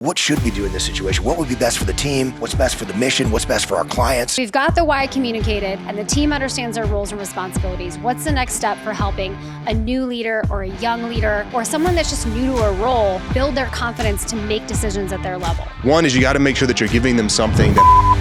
What should we do in this situation? What would be best for the team? What's best for the mission? What's best for our clients? We've got the why communicated and the team understands their roles and responsibilities. What's the next step for helping a new leader or a young leader or someone that's just new to a role build their confidence to make decisions at their level? One is you got to make sure that you're giving them something that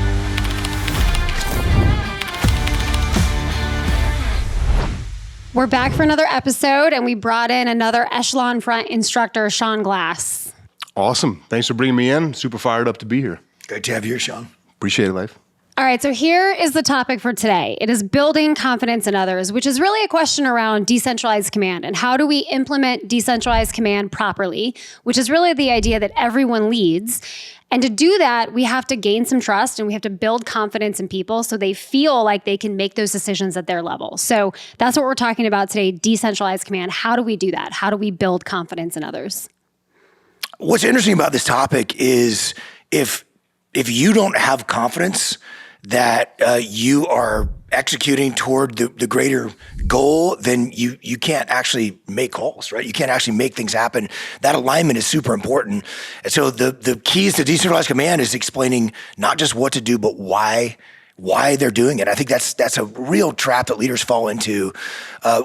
We're back for another episode, and we brought in another Echelon Front instructor, Sean Glass. Awesome. Thanks for bringing me in. Super fired up to be here. Great to have you here, Sean. Appreciate it, Life. All right, so here is the topic for today. It is building confidence in others, which is really a question around decentralized command and how do we implement decentralized command properly, which is really the idea that everyone leads. And to do that, we have to gain some trust and we have to build confidence in people so they feel like they can make those decisions at their level. So that's what we're talking about today, decentralized command. How do we do that? How do we build confidence in others? What's interesting about this topic is if you don't have confidence that you are executing toward the greater goal, then you can't actually make calls, right? You can't actually make things happen. That alignment is super important. And so the keys to decentralized command is explaining not just what to do, but why they're doing it. I think that's a real trap that leaders fall into.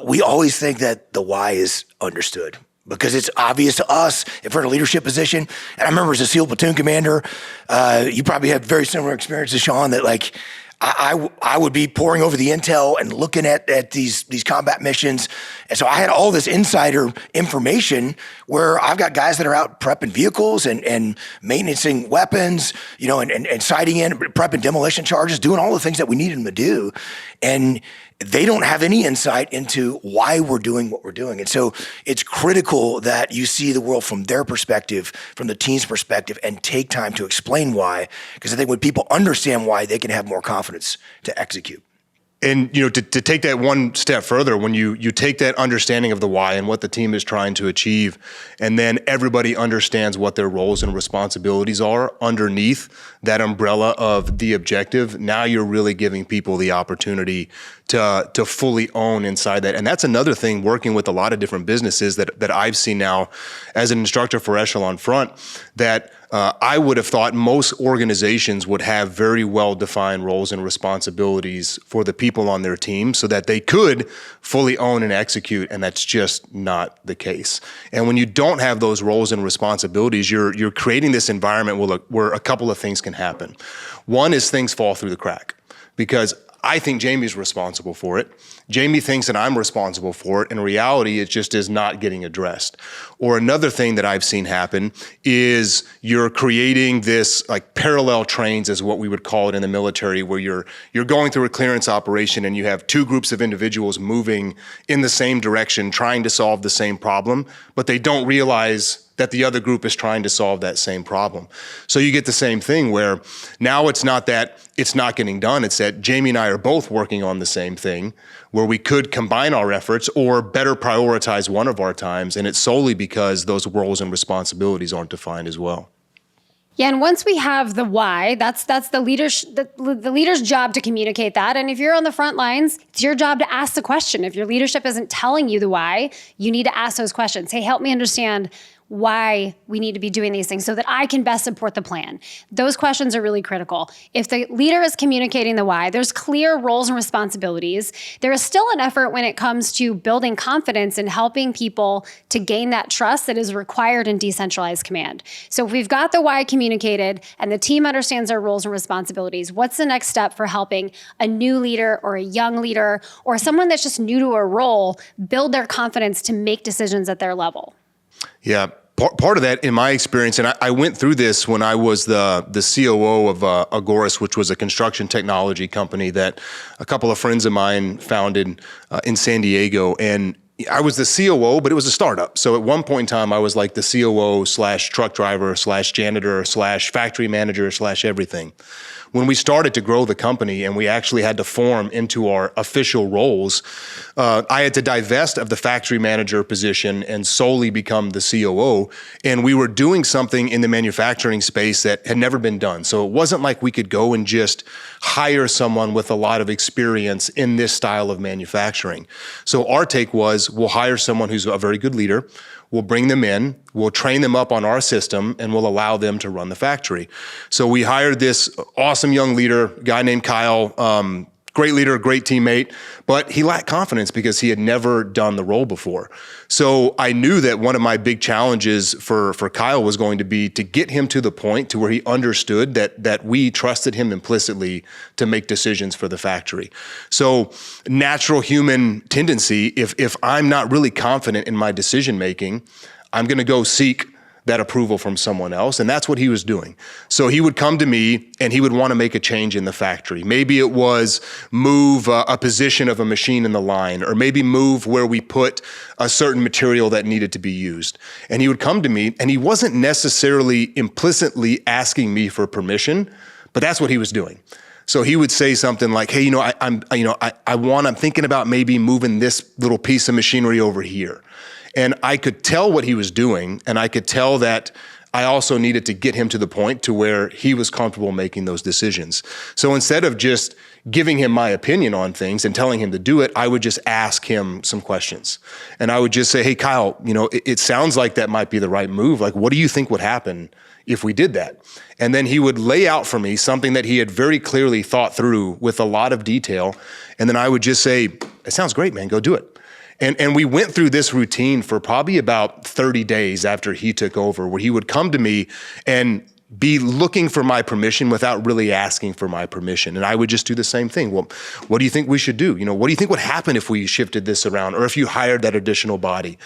We always think that the why is understood, because it's obvious to us if we're in a leadership position. And I remember as a SEAL platoon commander, you probably have very similar experiences, Sean, that like I would be poring over the intel and looking at these combat missions. And so I had all this insider information where I've got guys that are out prepping vehicles and maintaining weapons, and sighting in, prepping demolition charges, doing all the things that we needed them to do. And they don't have any insight into why we're doing what we're doing. And so it's critical that you see the world from their perspective, from the team's perspective, and take time to explain why. Because I think when people understand why, they can have more confidence to execute. And, to take that one step further, when you take that understanding of the why and what the team is trying to achieve, and then everybody understands what their roles and responsibilities are underneath that umbrella of the objective, now you're really giving people the opportunity to fully own inside that. And that's another thing, working with a lot of different businesses that I've seen now as an instructor for Echelon Front, that I would have thought most organizations would have very well-defined roles and responsibilities for the people on their team so that they could fully own and execute, and that's just not the case. And when you don't have those roles and responsibilities, you're creating this environment where a couple of things can happen. One is things fall through the crack, because I think Jamie's responsible for it. Jamie thinks that I'm responsible for it. In reality, it just is not getting addressed. Or another thing that I've seen happen is you're creating this like parallel trains, is what we would call it in the military, where you're going through a clearance operation and you have two groups of individuals moving in the same direction, trying to solve the same problem, but they don't realize that the other group is trying to solve that same problem. So you get the same thing where now it's not that it's not getting done, it's that Jamie and I are both working on the same thing, where we could combine our efforts or better prioritize one of our times, and it's solely because those roles and responsibilities aren't defined as well. Yeah, and once we have the why, that's the leader's job to communicate that. And if you're on the front lines, it's your job to ask the question. If your leadership isn't telling you the why, you need to ask those questions. Hey, help me understand why we need to be doing these things so that I can best support the plan. Those questions are really critical. If the leader is communicating the why, there's clear roles and responsibilities. There is still an effort when it comes to building confidence and helping people to gain that trust that is required in decentralized command. So if we've got the why communicated and the team understands their roles and responsibilities, what's the next step for helping a new leader or a young leader or someone that's just new to a role build their confidence to make decisions at their level? Yeah, part of that, in my experience, and I went through this when I was the COO of Agoras, which was a construction technology company that a couple of friends of mine founded in San Diego. And I was the COO, but it was a startup. So at one point in time, I was like the COO / truck driver / janitor / factory manager / everything. When we started to grow the company and we actually had to form into our official roles, I had to divest of the factory manager position and solely become the COO. And we were doing something in the manufacturing space that had never been done. So it wasn't like we could go and just hire someone with a lot of experience in this style of manufacturing. So our take was, was, we'll hire someone who's a very good leader. We'll bring them in, we'll train them up on our system, and we'll allow them to run the factory. So we hired this awesome young leader, guy named Kyle, great leader, great teammate, but he lacked confidence because he had never done the role before. So I knew that one of my big challenges for Kyle was going to be to get him to the point to where he understood that we trusted him implicitly to make decisions for the factory. So natural human tendency, if I'm not really confident in my decision making, I'm going to go seek that approval from someone else. And that's what he was doing. So he would come to me and he would want to make a change in the factory. Maybe it was move a position of a machine in the line, or maybe move where we put a certain material that needed to be used. And he would come to me and he wasn't necessarily implicitly asking me for permission, but that's what he was doing. So he would say something like, hey, I'm thinking about maybe moving this little piece of machinery over here. And I could tell what he was doing, and I could tell that I also needed to get him to the point to where he was comfortable making those decisions. So instead of just giving him my opinion on things and telling him to do it, I would just ask him some questions. And I would just say, hey, Kyle, it sounds like that might be the right move. Like, what do you think would happen if we did that? And then he would lay out for me something that he had very clearly thought through with a lot of detail. And then I would just say, it sounds great, man, go do it. And we went through this routine for probably about 30 days after he took over, where he would come to me and be looking for my permission without really asking for my permission. And I would just do the same thing. Well, what do you think we should do? What do you think would happen if we shifted this around, or if you hired that additional body?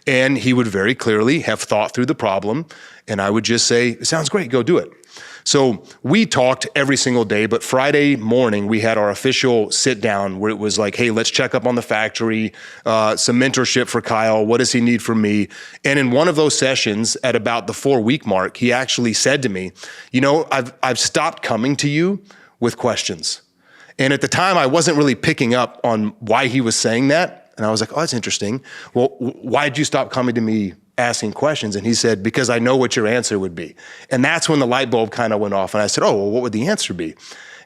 And he would very clearly have thought through the problem. And I would just say, it sounds great, go do it. So we talked every single day, but Friday morning we had our official sit down where it was like, hey, let's check up on the factory, some mentorship for Kyle. What does he need from me? And in one of those sessions at about the 4-week mark, he actually said to me, I've stopped coming to you with questions. And at the time I wasn't really picking up on why he was saying that. And I was like, oh, that's interesting. Well, why'd you stop coming to me asking questions? And he said, because I know what your answer would be. And that's when the light bulb kind of went off. And I said, oh, well, what would the answer be?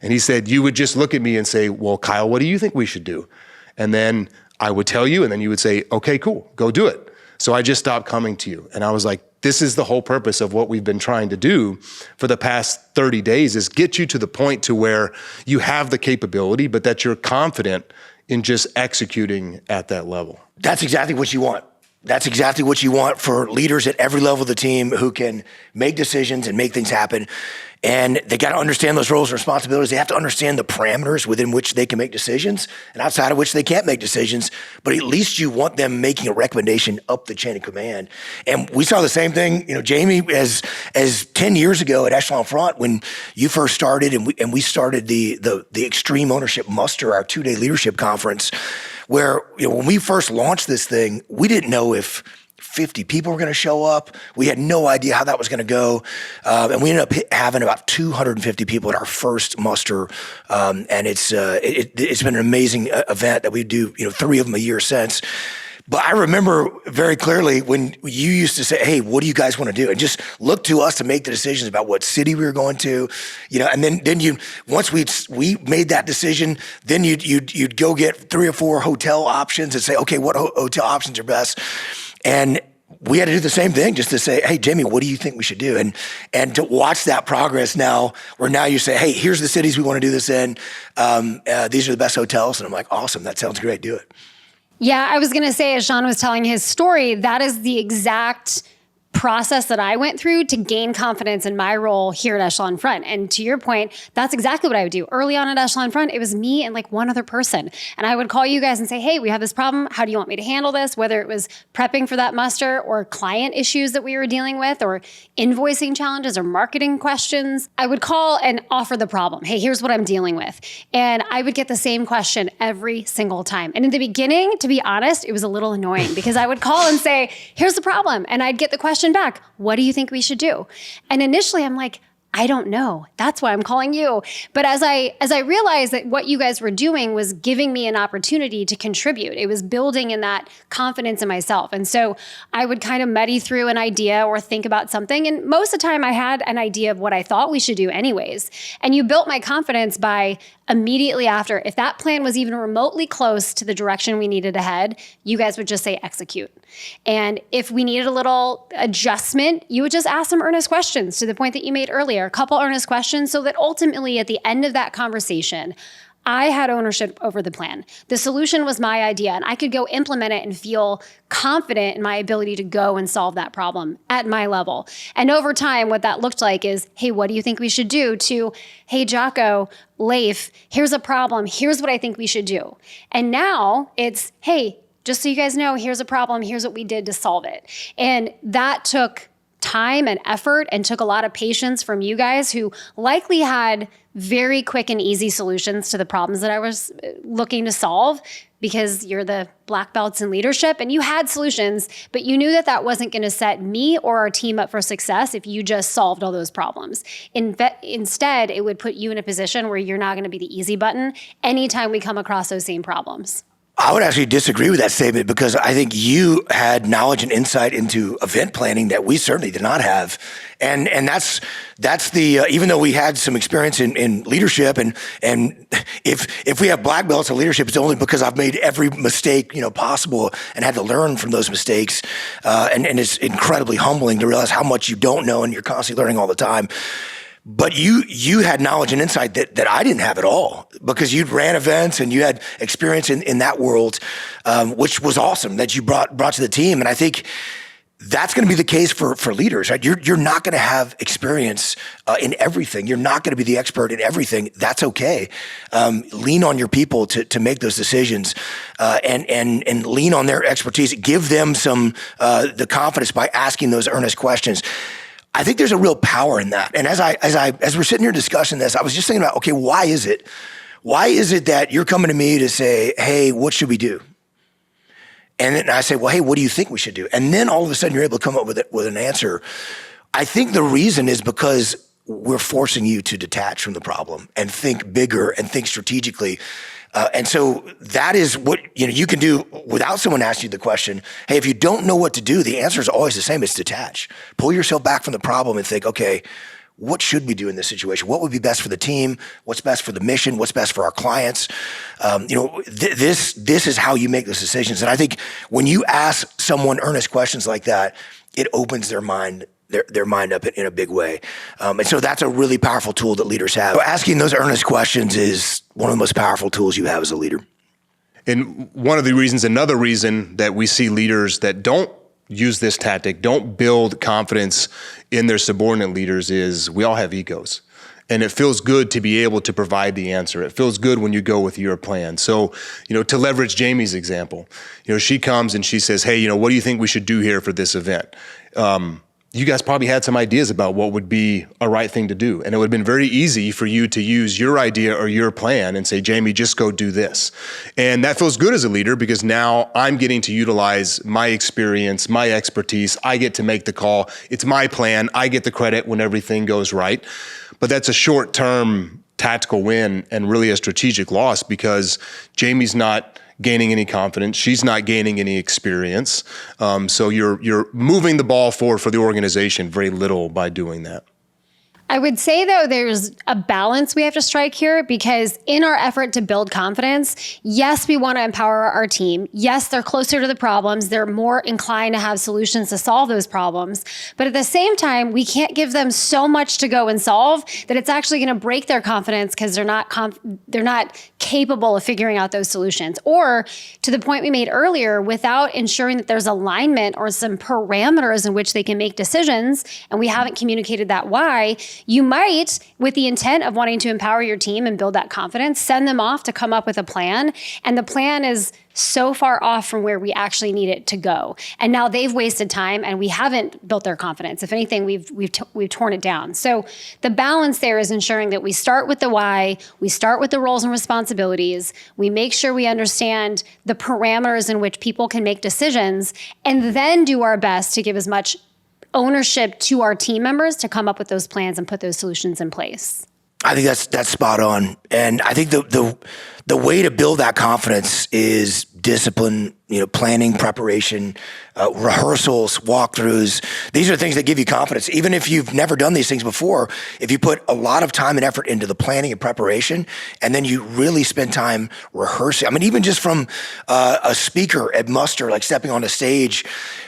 And he said, you would just look at me and say, well, Kyle, what do you think we should do? And then I would tell you, and then you would say, okay, cool, go do it. So I just stopped coming to you. And I was like, this is the whole purpose of what we've been trying to do for the past 30 days is get you to the point to where you have the capability, but that you're confident in just executing at that level. That's exactly what you want. That's exactly what you want for leaders at every level of the team who can make decisions and make things happen. And they got to understand those roles and responsibilities. They have to understand the parameters within which they can make decisions and outside of which they can't make decisions. But at least you want them making a recommendation up the chain of command. And we saw the same thing, Jamie, as 10 years ago at Echelon Front when you first started and we started the Extreme Ownership Muster, our 2-day leadership conference, where when we first launched this thing, we didn't know if 50 people were going to show up. We had no idea how that was going to go. And we ended up having about 250 people at our first muster. And it's been an amazing event that we do, 3 of them a year since. But I remember very clearly when you used to say, hey, what do you guys want to do? And just look to us to make the decisions about what city we were going to, and then you, once we made that decision, then you'd go get 3 or 4 hotel options and say, okay, what hotel options are best? And we had to do the same thing just to say, hey, Jamie, what do you think we should do? And to watch that progress now, where now you say, hey, here's the cities we want to do this in. These are the best hotels. And I'm like, awesome. That sounds great. Do it. Yeah, I was going to say, as Sean was telling his story, that is the exact process that I went through to gain confidence in my role here at Echelon Front. And to your point, that's exactly what I would do. Early on at Echelon Front, it was me and like one other person. And I would call you guys and say, hey, we have this problem. How do you want me to handle this? Whether it was prepping for that muster or client issues that we were dealing with or invoicing challenges or marketing questions, I would call and offer the problem. Hey, here's what I'm dealing with. And I would get the same question every single time. And in the beginning, to be honest, it was a little annoying because I would call and say, here's the problem. And I'd get the question back, what do you think we should do? And initially I'm like, I don't know. That's why I'm calling you. But as I realized that what you guys were doing was giving me an opportunity to contribute. It was building in that confidence in myself. And so I would kind of muddy through an idea or think about something. And most of the time I had an idea of what I thought we should do anyways. And you built my confidence by immediately after, if that plan was even remotely close to the direction we needed to head, you guys would just say execute. And if we needed a little adjustment, you would just ask some earnest questions, to the point that you made earlier, a couple earnest questions, so that ultimately at the end of that conversation, I had ownership over the plan. The solution was my idea, and I could go implement it and feel confident in my ability to go and solve that problem at my level. And over time, what that looked like is, hey, what do you think we should do? To, hey, Jocko, Leif, here's a problem. Here's what I think we should do. And now it's, hey, just so you guys know, here's a problem. Here's what we did to solve it. And that took time and effort and took a lot of patience from you guys, who likely had very quick and easy solutions to the problems that I was looking to solve, because you're the black belts in leadership and you had solutions, but you knew that that wasn't going to set me or our team up for success if you just solved all those problems. Instead, it would put you in a position where you're not going to be the easy button anytime we come across those same problems. I would actually disagree with that statement, because I think you had knowledge and insight into event planning that we certainly did not have. And that's the, even though we had some experience in leadership, and if we have black belts in leadership, it's only because I've made every mistake, possible, and had to learn from those mistakes. And it's incredibly humbling to realize how much you don't know, and you're constantly learning all the time. But you had knowledge and insight that I didn't have at all, because you'd ran events and you had experience in that world, which was awesome that you brought to the team. And I think that's going to be the case for leaders, right? You're not going to have experience in everything. You're not going to be the expert in everything. That's okay. Lean on your people to make those decisions, and lean on their expertise. Give them some the confidence by asking those earnest questions. I think there's a real power in that. And as we're sitting here discussing this, I was just thinking about, okay, why is it that you're coming to me to say, hey, what should we do? And then I say, well, hey, what do you think we should do? And then all of a sudden you're able to come up with an answer. I think the reason is because we're forcing you to detach from the problem and think bigger and think strategically. And so that is what you can do without someone asking you the question. Hey, if you don't know what to do, the answer is always the same. It's detach. Pull yourself back from the problem and think, okay, what should we do in this situation? What would be best for the team? What's best for the mission? What's best for our clients? This is how you make those decisions. And I think when you ask someone earnest questions like that, it opens their mind up in a big way. And so that's a really powerful tool that leaders have. So asking those earnest questions is one of the most powerful tools you have as a leader. And another reason that we see leaders that don't use this tactic, don't build confidence in their subordinate leaders, is we all have egos. And it feels good to be able to provide the answer. It feels good when you go with your plan. So, to leverage Jamie's example, she comes and she says, hey, what do you think we should do here for this event? You guys probably had some ideas about what would be a right thing to do. And it would have been very easy for you to use your idea or your plan and say, Jamie, just go do this. And that feels good as a leader, because now I'm getting to utilize my experience, my expertise. I get to make the call. It's my plan. I get the credit when everything goes right. But that's a short-term tactical win and really a strategic loss, because Jamie's not gaining any confidence. She's not gaining any experience. So you're moving the ball forward for the organization very little by doing that. I would say, though, there's a balance we have to strike here, because in our effort to build confidence, yes, we want to empower our team. Yes, they're closer to the problems. They're more inclined to have solutions to solve those problems. But at the same time, we can't give them so much to go and solve that it's actually going to break their confidence, because they're not capable of figuring out those solutions. Or to the point we made earlier, without ensuring that there's alignment or some parameters in which they can make decisions, and we haven't communicated that why, you might, with the intent of wanting to empower your team and build that confidence, send them off to come up with a plan. And the plan is so far off from where we actually need it to go. And now they've wasted time and we haven't built their confidence. If anything, we've torn it down. So the balance there is ensuring that we start with the why, we start with the roles and responsibilities, we make sure we understand the parameters in which people can make decisions, and then do our best to give as much ownership to our team members to come up with those plans and put those solutions in place. I think that's spot on. And I think the way to build that confidence is discipline, planning, preparation, rehearsals, walkthroughs. These are things that give you confidence. Even if you've never done these things before, if you put a lot of time and effort into the planning and preparation, and then you really spend time rehearsing. I mean, even just from a speaker at muster, like stepping on a stage,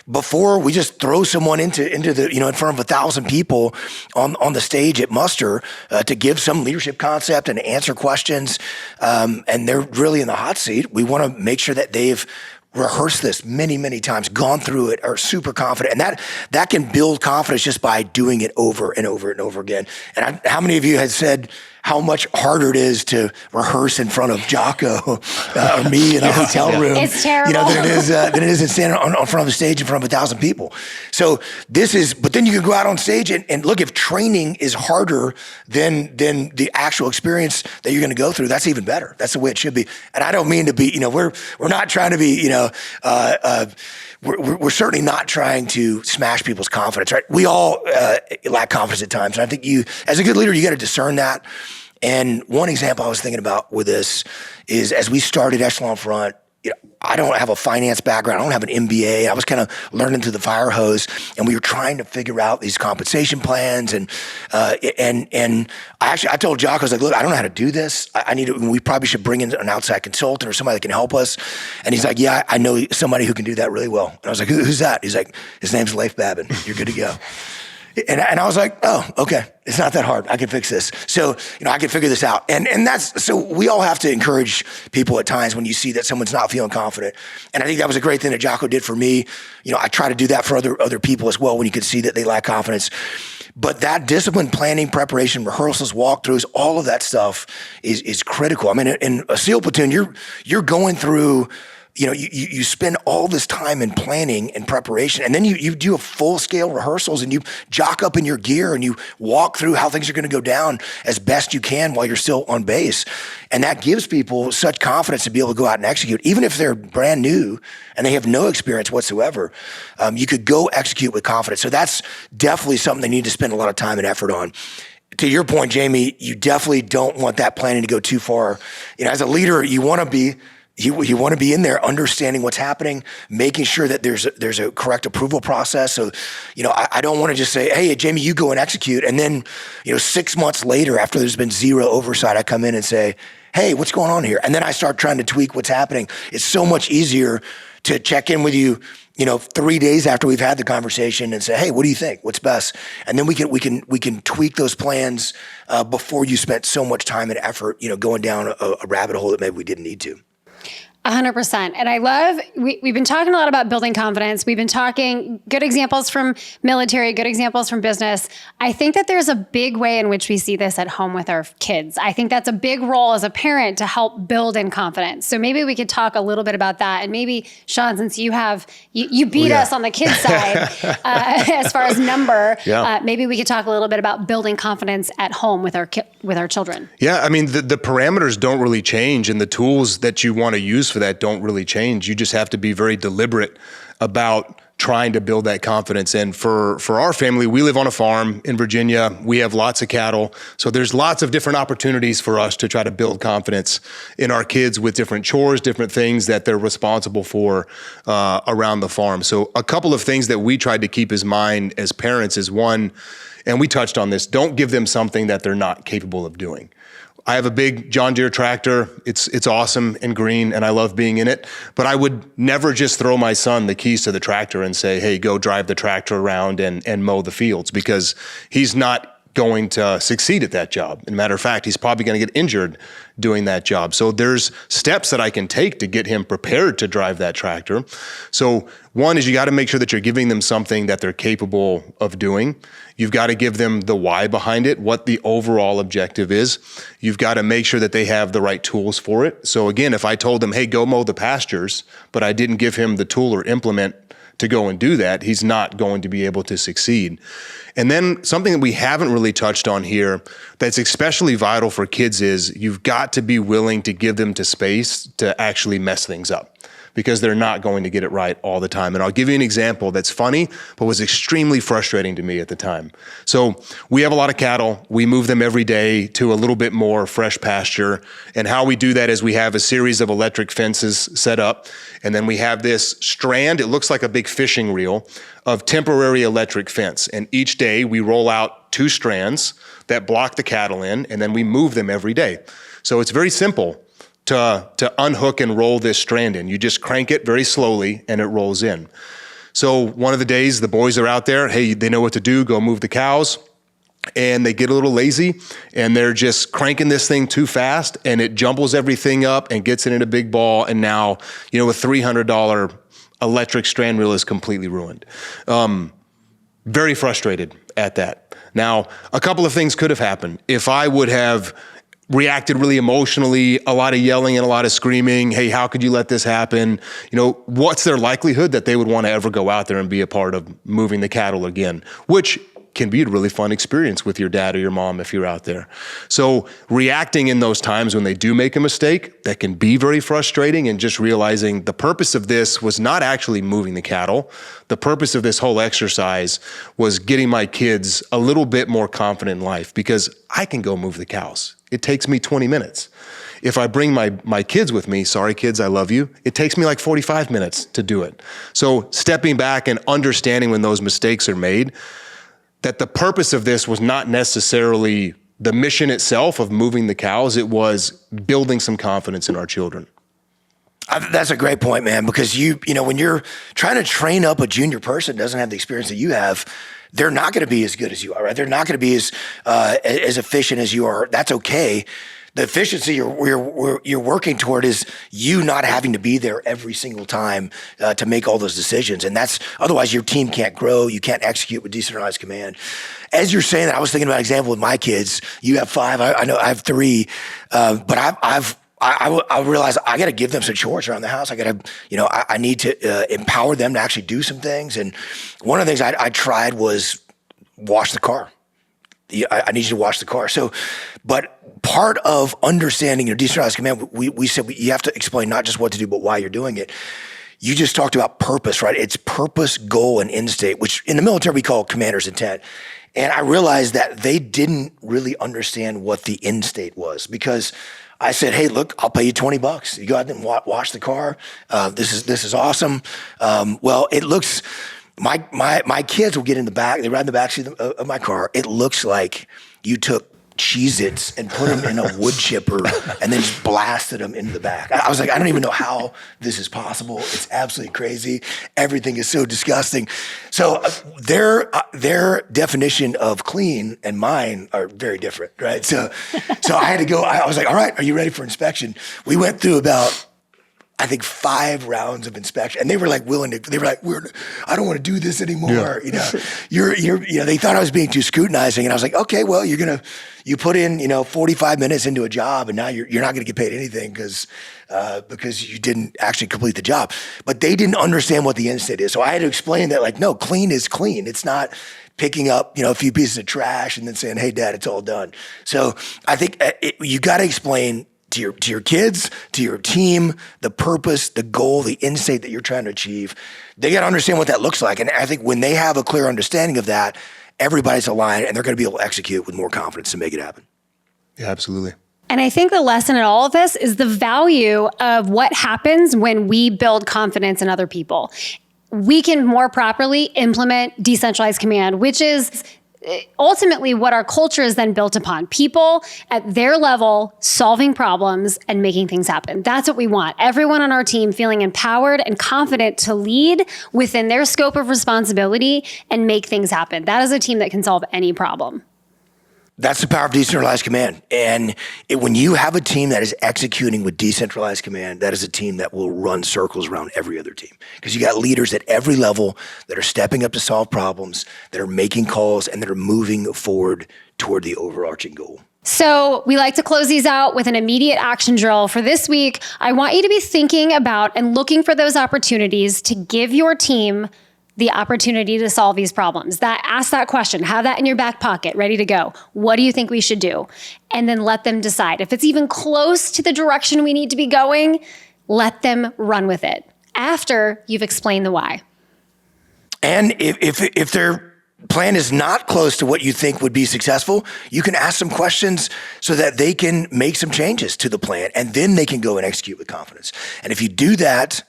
before we just throw someone into the, in front of 1,000 people on the stage at muster to give some leadership concept and answer questions, and they're really in the hot seat. We want to make sure that they've rehearsed this many, many times, gone through it, are super confident. And that can build confidence just by doing it over and over and over again. And how many of you had said how much harder it is to rehearse in front of Jocko or me in a hotel room? It's terrible. Than it is in standing on front of the stage in front of 1,000 people. So but then you can go out on stage and look, if training is harder than the actual experience that you're going to go through, that's even better. That's the way it should be. And I don't mean to be, we're not trying to be, we're certainly not trying to smash people's confidence, right? We all lack confidence at times. And I think as a good leader, you got to discern that. And one example I was thinking about with this is, as we started Echelon Front, I don't have a finance background. I don't have an MBA. I was kind of learning through the fire hose, and we were trying to figure out these compensation plans. And I told Jocko, I was like, look, I don't know how to do this. We probably should bring in an outside consultant or somebody that can help us. And he's like, yeah, I know somebody who can do that really well. And I was like, who's that? He's like, his name's Leif Babin. You're good to go. And I was like, oh, okay. It's not that hard. I can fix this. So, I can figure this out. And so we all have to encourage people at times when you see that someone's not feeling confident. And I think that was a great thing that Jocko did for me. I try to do that for other people as well when you can see that they lack confidence. But that discipline, planning, preparation, rehearsals, walkthroughs, all of that stuff is critical. I mean, in a SEAL platoon, you're going through, you spend all this time in planning and preparation, and then you do a full-scale rehearsals, and you jock up in your gear, and you walk through how things are going to go down as best you can while you're still on base. And that gives people such confidence to be able to go out and execute. Even if they're brand new and they have no experience whatsoever, you could go execute with confidence. So that's definitely something they need to spend a lot of time and effort on. To your point, Jamie, you definitely don't want that planning to go too far. As a leader, you want to be in there understanding what's happening, making sure that there's a correct approval process. So, I don't want to just say, hey, Jamie, you go and execute. And then, 6 months later, after there's been zero oversight, I come in and say, hey, what's going on here? And then I start trying to tweak what's happening. It's so much easier to check in with you, 3 days after we've had the conversation and say, hey, what do you think? What's best? And then we can tweak those plans before you spent so much time and effort, going down a rabbit hole that maybe we didn't need to. 100%. And I love, we've been talking a lot about building confidence. We've been talking good examples from military, good examples from business. I think that there's a big way in which we see this at home with our kids. I think that's a big role as a parent to help build in confidence. So maybe we could talk a little bit about that. And maybe, Sean, since you beat us on the kids side as far as number, maybe we could talk a little bit about building confidence at home with our children. Yeah, I mean, the parameters don't really change, and the tools that you want to use for that don't really change. You just have to be very deliberate about trying to build that confidence. And for our family, we live on a farm in Virginia. We have lots of cattle. So there's lots of different opportunities for us to try to build confidence in our kids with different chores, different things that they're responsible for around the farm. So a couple of things that we tried to keep in mind as parents is, one, and we touched on this, don't give them something that they're not capable of doing. I have a big John Deere tractor. It's awesome and green, and I love being in it. But I would never just throw my son the keys to the tractor and say, hey, go drive the tractor around and mow the fields, because he's not going to succeed at that job. As a matter of fact, he's probably going to get injured doing that job. So there's steps that I can take to get him prepared to drive that tractor. So one is, you got to make sure that you're giving them something that they're capable of doing. You've got to give them the why behind it, what the overall objective is. You've got to make sure that they have the right tools for it. So again, if I told them, hey, go mow the pastures, but I didn't give him the tool or implement to go and do that, he's not going to be able to succeed. And then something that we haven't really touched on here that's especially vital for kids is, you've got to be willing to give them to space to actually mess things up. because they're not going to get it right all the time. And I'll give you an example that's funny, but was extremely frustrating to me at the time. So we have a lot of cattle. We move them every day to a little bit more fresh pasture. And how we do that is we have a series of electric fences set up. And then we have this strand, it looks like a big fishing reel, of temporary electric fence. And each day we roll out 2 strands that block the cattle in, and then we move them every day. So it's very simple to unhook and roll this strand in. You just crank it very slowly and it rolls in. So one of the days the boys are out there, hey, they know what to do, go move the cows. And they get a little lazy and they're just cranking this thing too fast and it jumbles everything up and gets it in a big ball. And now, a $300 electric strand reel is completely ruined. Very frustrated at that. Now, a couple of things could have happened. If I would have reacted really emotionally, a lot of yelling and a lot of screaming, hey, how could you let this happen? What's their likelihood that they would want to ever go out there and be a part of moving the cattle again, which can be a really fun experience with your dad or your mom if you're out there. So reacting in those times when they do make a mistake, that can be very frustrating, and just realizing the purpose of this was not actually moving the cattle. The purpose of this whole exercise was getting my kids a little bit more confident in life, because I can go move the cows. It takes me 20 minutes. If I bring my kids with me, sorry kids, I love you, it takes me like 45 minutes to do it. So stepping back and understanding when those mistakes are made, that the purpose of this was not necessarily the mission itself of moving the cows, it was building some confidence in our children. That's a great point, man, because when you're trying to train up a junior person that doesn't have the experience that you have, they're not going to be as good as you are, right? They're not going to be as efficient as you are. That's okay. The efficiency you're working toward is you not having to be there every single time to make all those decisions. And otherwise your team can't grow. You can't execute with decentralized command. As you're saying that, I was thinking about an example with my kids. You have 5. I know I have 3. But I realize I got to give them some chores around the house. I need to empower them to actually do some things. And one of the things I tried was wash the car. I need you to wash the car. But part of understanding your decentralized command, we said you have to explain not just what to do, but why you're doing it. You just talked about purpose, right? It's purpose, goal, and end state, which in the military we call commander's intent. And I realized that they didn't really understand what the end state was, because I said, hey, look, I'll pay you $20. You go out and wash the car. This is awesome. Well, it looks... My kids will get in the back. They ride in the backseat of my car. It looks like you took Cheez-Its and put them in a wood chipper and then just blasted them into the back. I was like, I don't even know how this is possible. It's absolutely crazy. Everything is so disgusting. So their definition of clean and mine are very different, right? So I had to go. I was like, all right, are you ready for inspection? We went through about, I think, 5 rounds of inspection, and they were like I don't want to do this anymore. Yeah. They thought I was being too scrutinizing, and I was like, okay, well, you put in, 45 minutes into a job, and now you're not going to get paid anything because you didn't actually complete the job. But they didn't understand what the end state is, so I had to explain that, no, clean is clean. It's not picking up, a few pieces of trash and then saying, hey, Dad, it's all done. So I think you got to explain to your kids, to your team, the purpose, the goal, the end state that you're trying to achieve. They got to understand what that looks like. And I think when they have a clear understanding of that, everybody's aligned and they're going to be able to execute with more confidence to make it happen. Yeah, absolutely. And I think the lesson in all of this is the value of what happens when we build confidence in other people. We can more properly implement decentralized command, which is ultimately what our culture is then built upon. People at their level solving problems and making things happen. That's what we want. Everyone on our team feeling empowered and confident to lead within their scope of responsibility and make things happen. That is a team that can solve any problem. That's the power of decentralized command. And when you have a team that is executing with decentralized command, that is a team that will run circles around every other team. Because you got leaders at every level that are stepping up to solve problems, that are making calls, and that are moving forward toward the overarching goal. So we like to close these out with an immediate action drill. For this week, I want you to be thinking about and looking for those opportunities to give your team the opportunity to solve these problems. Ask that question, have that in your back pocket, ready to go. What do you think we should do? And then let them decide. If it's even close to the direction we need to be going, let them run with it. after you've explained the why. And if their plan is not close to what you think would be successful, you can ask some questions so that they can make some changes to the plan, and then they can go and execute with confidence. And if you do that,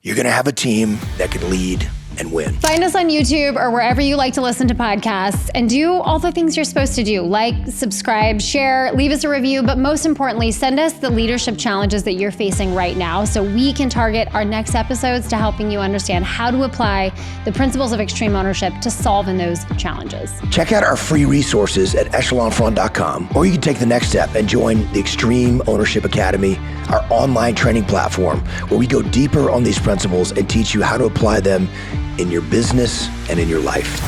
you're going to have a team that can lead and win. Find us on YouTube or wherever you like to listen to podcasts, and do all the things you're supposed to do. Like, subscribe, share, leave us a review, but most importantly, send us the leadership challenges that you're facing right now so we can target our next episodes to helping you understand how to apply the principles of extreme ownership to solving those challenges. Check out our free resources at echelonfront.com, or you can take the next step and join the Extreme Ownership Academy, our online training platform, where we go deeper on these principles and teach you how to apply them in your business and in your life.